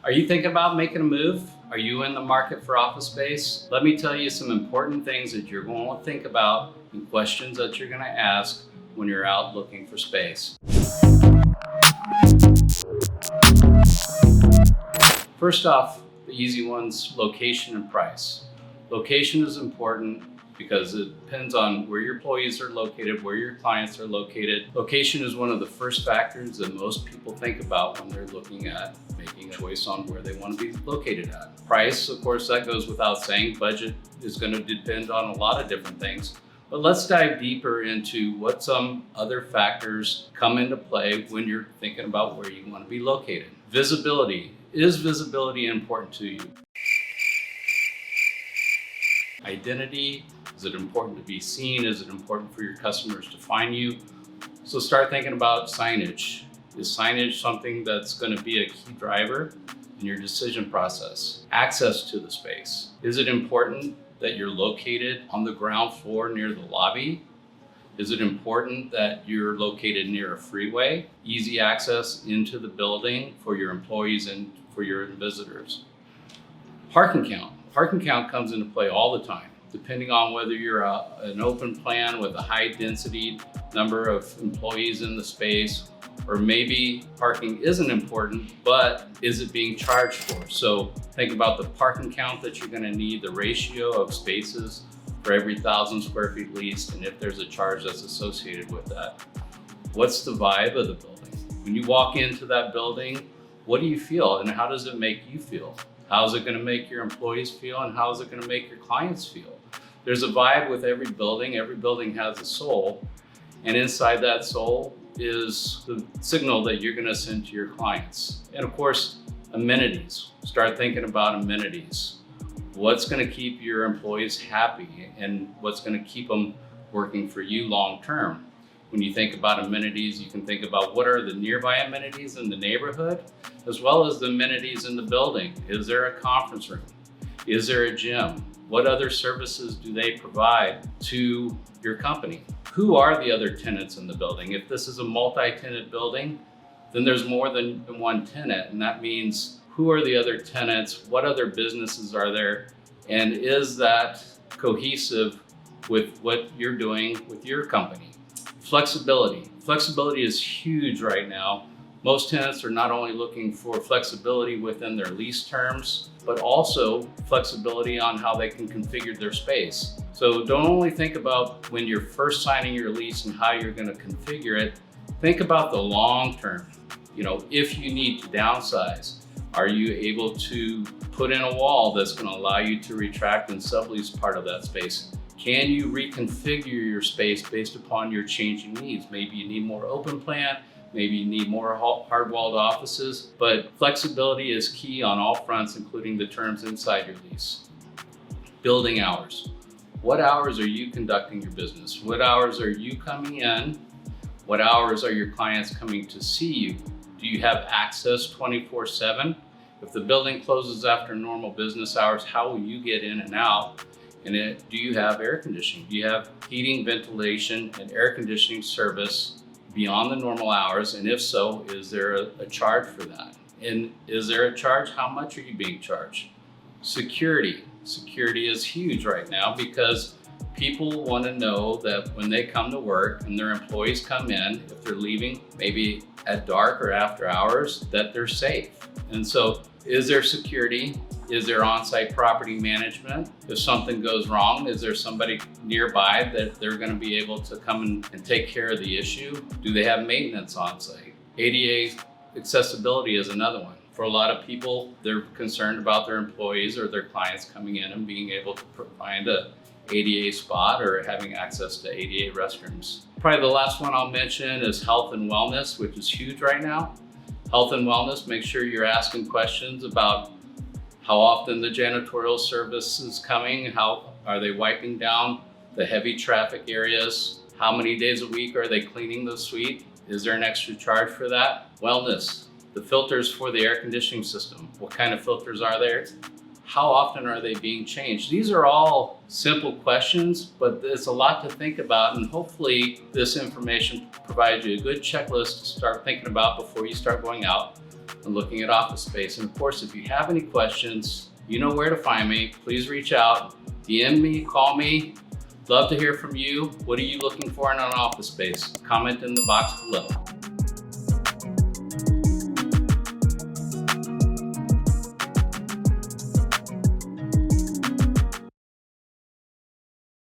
Are you thinking about making a move? Are you in the market for office space? Let me tell you some important things that you're going to think about and questions that you're going to ask when you're out looking for space. First off, the easy ones, location and price. Location is important because it depends on where your employees are located, where your clients are located. Location is one of the first factors that most people think about when they're looking at making a choice on where they want to be located at. Price, of course, that goes without saying. Budget is going to depend on a lot of different things. But let's dive deeper into what some other factors come into play when you're thinking about where you want to be located. Visibility. Is visibility important to you? Identity. Is it important to be seen? Is it important for your customers to find you? So start thinking about signage. Is signage something that's going to be a key driver in your decision process? Access to the space. Is it important that you're located on the ground floor near the lobby? Is it important that you're located near a freeway? Easy access into the building for your employees and for your visitors. Parking count. Parking count comes into play all the time, depending on whether you're an open plan with a high density number of employees in the space, or maybe parking isn't important, but is it being charged for? So think about the parking count that you're gonna need, the ratio of spaces for every 1,000 square feet leased, and if there's a charge that's associated with that. What's the vibe of the building? When you walk into that building, what do you feel and how does it make you feel? How's it gonna make your employees feel and how is it gonna make your clients feel? There's a vibe with every building. Every building has a soul, and inside that soul is the signal that you're gonna send to your clients. And of course, amenities. Start thinking about amenities. What's gonna keep your employees happy and what's gonna keep them working for you long-term? When you think about amenities, you can think about what are the nearby amenities in the neighborhood, as well as the amenities in the building. Is there a conference room? Is there a gym? What other services do they provide to your company? Who are the other tenants in the building? If this is a multi-tenant building, then there's more than one tenant, and that means who are the other tenants? What other businesses are there? And is that cohesive with what you're doing with your company? Flexibility. Flexibility is huge right now. Most tenants are not only looking for flexibility within their lease terms, but also flexibility on how they can configure their space. So don't only think about when you're first signing your lease and how you're going to configure it. Think about the long term. If you need to downsize, are you able to put in a wall that's going to allow you to retract and sublease part of that space? Can you reconfigure your space based upon your changing needs? Maybe you need more open plan, maybe you need more hard-walled offices, but flexibility is key on all fronts, including the terms inside your lease. Building hours. What hours are you conducting your business? What hours are you coming in? What hours are your clients coming to see you? Do you have access 24/7? If the building closes after normal business hours, how will you get in and out? And do you have air conditioning? Do you have heating, ventilation, and air conditioning service beyond the normal hours? And if so, is there a charge for that? And is there a charge? How much are you being charged? Security. Security is huge right now because people want to know that when they come to work and their employees come in, if they're leaving maybe at dark or after hours, that they're safe. And so is there security? Is there on-site property management? If something goes wrong, is there somebody nearby that they're going to be able to come and take care of the issue? Do they have maintenance on-site? ADA accessibility is another one. For a lot of people, they're concerned about their employees or their clients coming in and being able to find a ADA spot or having access to ADA restrooms. Probably the last one I'll mention is health and wellness, which is huge right now. Health and wellness, make sure you're asking questions about how often the janitorial service is coming, how are they wiping down the heavy traffic areas, how many days a week are they cleaning the suite, is there an extra charge for that? Wellness, the filters for the air conditioning system, what kind of filters are there? How often are they being changed? These are all simple questions, but it's a lot to think about, and hopefully this information provides you a good checklist to start thinking about before you start going out and looking at office space. And of course, if you have any questions, you know where to find me. Please reach out, DM me, call me. Love to hear from you. What are you looking for in an office space? Comment in the box below.